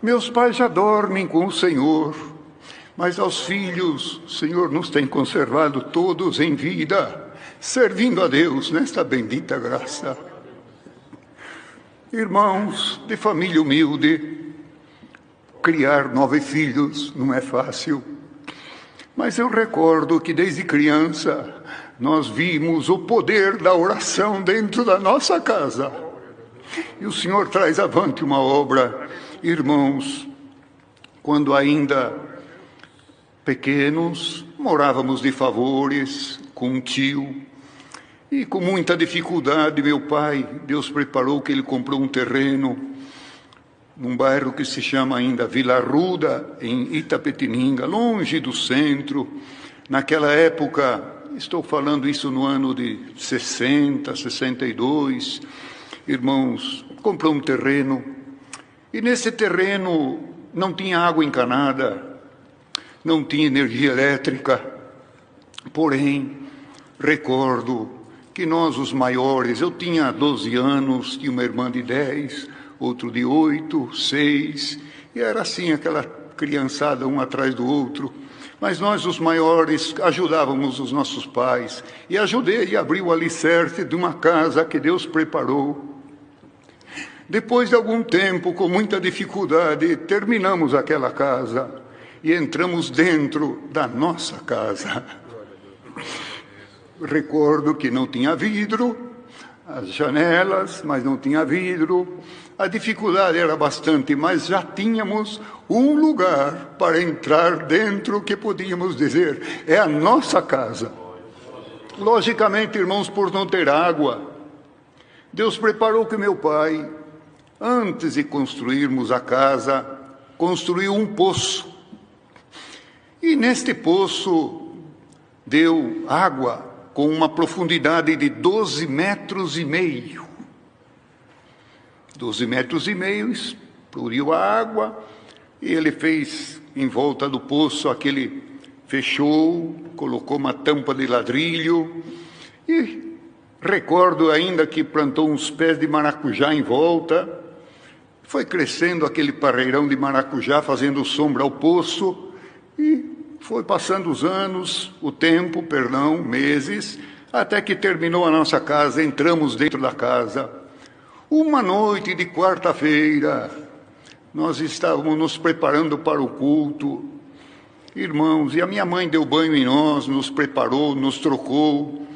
Meus pais já dormem com o Senhor, mas aos filhos o Senhor nos tem conservado todos em vida, servindo a Deus nesta bendita graça. Irmãos de família humilde, criar 9 filhos não é fácil, mas eu recordo que desde criança nós vimos o poder da oração dentro da nossa casa. E o Senhor traz avante uma obra. Irmãos, quando ainda pequenos, morávamos de favores com um tio, e com muita dificuldade, meu pai, Deus preparou que ele comprou um terreno num bairro que se chama ainda Vila Arruda, em Itapetininga, longe do centro. Naquela época, estou falando isso no ano de 60, 62, irmãos, comprou um terreno, e nesse terreno não tinha água encanada, não tinha energia elétrica, porém, recordo que nós, os maiores, eu tinha 12 anos, tinha uma irmã de 10, outro de 8, 6, e era assim, aquela criançada um atrás do outro. Mas nós, os maiores, ajudávamos os nossos pais, e ajudei a abrir o alicerce de uma casa que Deus preparou. Depois de algum tempo, com muita dificuldade, terminamos aquela casa e entramos dentro da nossa casa. Recordo que não tinha vidro, as janelas, mas não tinha vidro. A dificuldade era bastante, mas já tínhamos um lugar para entrar dentro que podíamos dizer, é a nossa casa. Logicamente, irmãos, por não ter água, Deus preparou que meu pai, antes de construirmos a casa, construiu um poço. E neste poço deu água com uma profundidade de 12,5 metros. 12,5 metros, explodiu a água, e ele fez em volta do poço aquele, fechou, colocou uma tampa de ladrilho, e recordo ainda que plantou uns pés de maracujá em volta, foi crescendo aquele parreirão de maracujá, fazendo sombra ao poço, e foi passando os anos, meses, até que terminou a nossa casa, entramos dentro da casa. Uma noite de quarta-feira, nós estávamos nos preparando para o culto, irmãos, e a minha mãe deu banho em nós, nos preparou, nos trocou,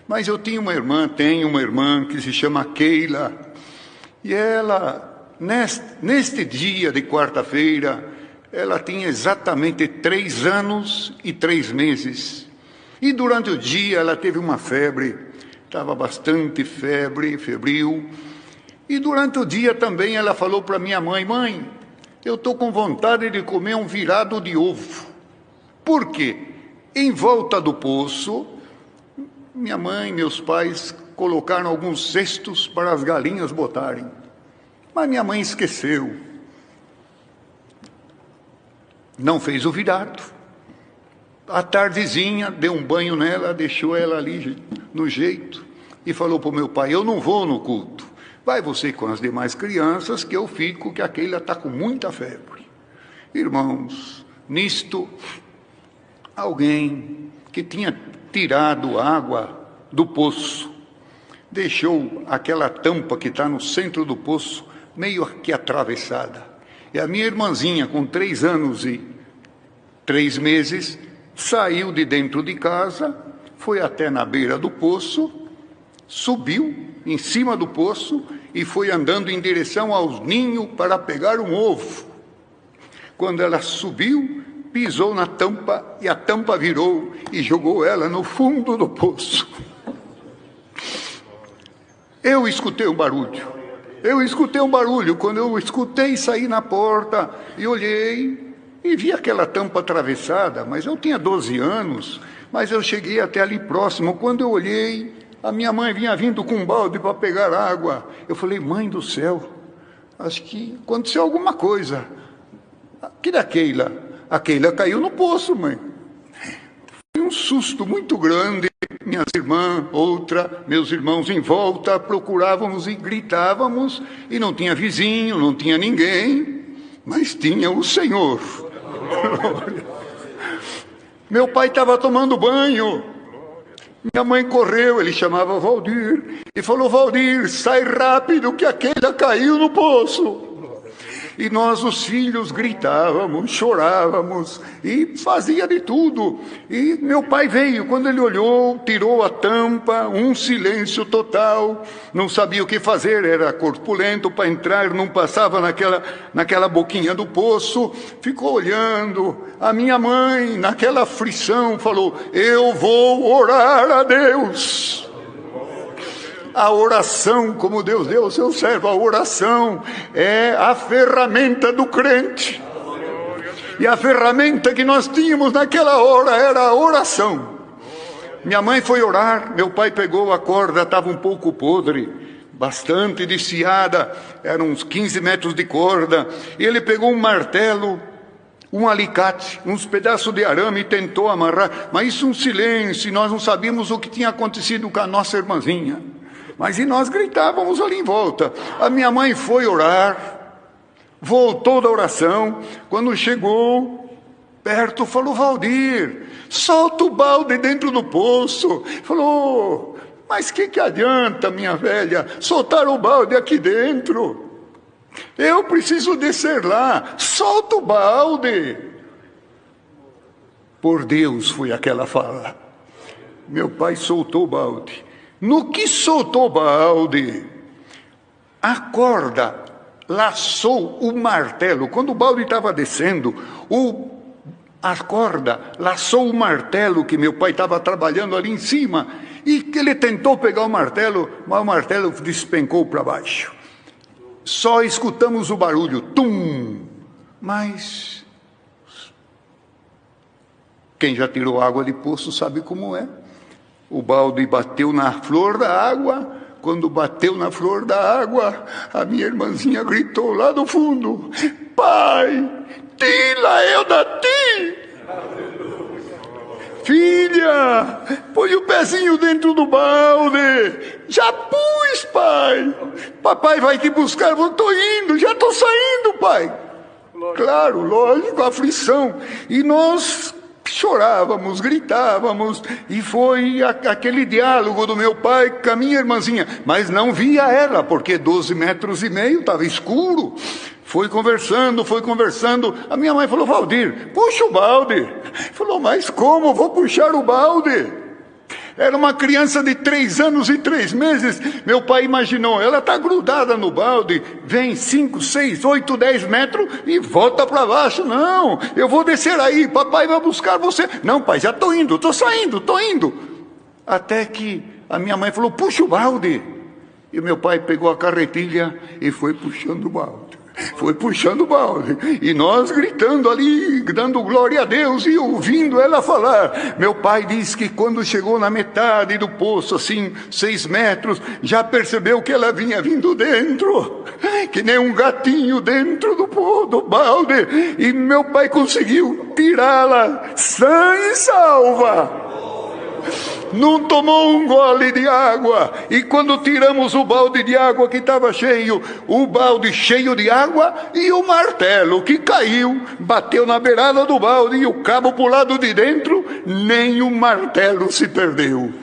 mas eu tenho uma irmã que se chama Keila, e ela, neste dia de quarta-feira, ela tinha exatamente 3 anos e 3 meses. E durante o dia ela teve uma febre, estava bastante febril. E durante o dia também ela falou para minha mãe, mãe, eu estou com vontade de comer um virado de ovo. Por quê? Em volta do poço, minha mãe e meus pais colocaram alguns cestos para as galinhas botarem. Mas minha mãe esqueceu. Não fez o virado. À tardezinha, deu um banho nela, deixou ela ali no jeito e falou para o meu pai, eu não vou no culto. Vai você com as demais crianças que eu fico, que aquele está com muita febre. Irmãos, nisto, alguém que tinha tirado água do poço, deixou aquela tampa que está no centro do poço, meio que atravessada. E a minha irmãzinha, com 3 anos e 3 meses, saiu de dentro de casa, foi até na beira do poço, subiu em cima do poço e foi andando em direção ao ninho para pegar um ovo. Quando ela subiu, pisou na tampa e a tampa virou e jogou ela no fundo do poço. Eu escutei um barulho. Quando eu escutei, saí na porta e olhei e vi aquela tampa atravessada, mas eu tinha 12 anos, mas eu cheguei até ali próximo. Quando eu olhei, a minha mãe vinha vindo com um balde para pegar água. Eu falei, mãe do céu, acho que aconteceu alguma coisa. Cadê a Keila? A Keila caiu no poço, mãe. Foi um susto muito grande. Minhas irmãs, meus irmãos em volta, procurávamos e gritávamos, e não tinha vizinho, não tinha ninguém. mas tinha o Senhor. Meu pai estava tomando banho. Minha mãe correu, ele chamava Valdir, e falou: Valdir, sai rápido que aquela caiu no poço. E nós, os filhos, gritávamos, chorávamos e fazia de tudo. E meu pai veio, quando ele olhou, tirou a tampa, um silêncio total, não sabia o que fazer, era corpulento para entrar, não passava naquela boquinha do poço, ficou olhando. A minha mãe, naquela aflição, falou: eu vou orar a Deus. A oração, como Deus deu ao seu servo, a oração é a ferramenta do crente. E a ferramenta que nós tínhamos naquela hora era a oração. Minha mãe foi orar, meu pai pegou a corda, estava um pouco podre, bastante desfiada, eram uns 15 metros de corda, e ele pegou um martelo, um alicate, uns pedaços de arame e tentou amarrar, mas isso um silêncio, e nós não sabíamos o que tinha acontecido com a nossa irmãzinha. Mas e nós gritávamos ali em volta. A minha mãe foi orar, voltou da oração, quando chegou perto, falou: Valdir, solta o balde dentro do poço. Falou: mas que adianta, minha velha, soltar o balde aqui dentro? Eu preciso descer lá, solta o balde. Por Deus foi aquela fala. Meu pai soltou o balde. No que soltou o balde, a corda laçou o martelo. Quando o balde estava descendo, a corda laçou o martelo que meu pai estava trabalhando ali em cima. E que ele tentou pegar o martelo, mas o martelo despencou para baixo. Só escutamos o barulho, tum! Mas quem já tirou água de poço sabe como é. O balde bateu na flor da água. Quando bateu na flor da água, a minha irmãzinha gritou lá do fundo: pai, tira eu da ti. Filha, põe o pezinho dentro do balde. Já pus, pai. Papai vai te buscar, eu estou indo, já estou saindo, pai. Claro, lógico, aflição. E nós chorávamos, gritávamos, e foi aquele diálogo do meu pai com a minha irmãzinha, mas não via ela, porque 12 metros e meio, estava escuro. Foi conversando, a minha mãe falou: Valdir, puxa o balde. Falou: mas como vou puxar o balde? Era uma criança de 3 anos e 3 meses. Meu pai imaginou, ela está grudada no balde, vem 5, 6, 8, 10 metros e volta para baixo. Não, eu vou descer aí, papai vai buscar você. Não, pai, já estou indo, estou saindo, estou indo. Até que a minha mãe falou: puxa o balde. E meu pai pegou a carretilha e foi puxando o balde. Foi puxando o balde, e nós gritando ali, dando glória a Deus e ouvindo ela falar. Meu pai disse que quando chegou na metade do poço, assim, 6 metros, já percebeu que ela vinha vindo dentro, que nem um gatinho dentro do balde, e meu pai conseguiu tirá-la sã e salva. Não tomou um gole de água. E quando tiramos o balde de água que estava cheio, o balde cheio de água e o martelo que caiu, bateu na beirada do balde, e o cabo para o lado de dentro, nem o martelo se perdeu.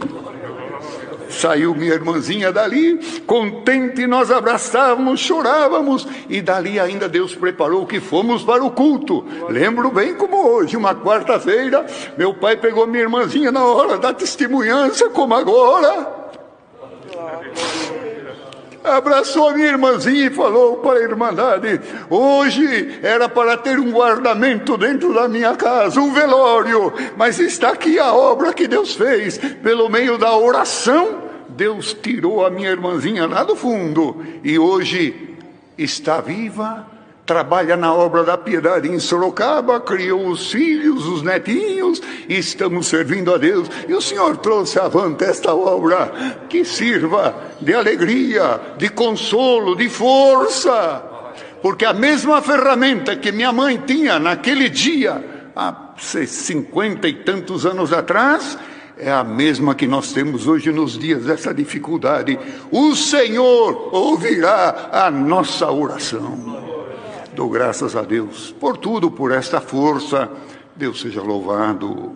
Saiu minha irmãzinha dali, contente, nós abraçávamos, chorávamos, e dali ainda Deus preparou que fomos para o culto. Lembro bem como hoje, uma quarta-feira, meu pai pegou minha irmãzinha na hora da testemunhança, como agora, abraçou a minha irmãzinha e falou para a irmandade: hoje era para ter um guardamento dentro da minha casa, um velório, mas está aqui a obra que Deus fez, pelo meio da oração. Deus tirou a minha irmãzinha lá do fundo, e hoje está viva, trabalha na obra da piedade em Sorocaba, criou os filhos, os netinhos, e estamos servindo a Deus. E o Senhor trouxe avante esta obra, que sirva de alegria, de consolo, de força, porque a mesma ferramenta que minha mãe tinha naquele dia, há 50 e tantos anos atrás, é a mesma que nós temos hoje nos dias dessa dificuldade. O Senhor ouvirá a nossa oração. Dou graças a Deus por tudo, por esta força. Deus seja louvado.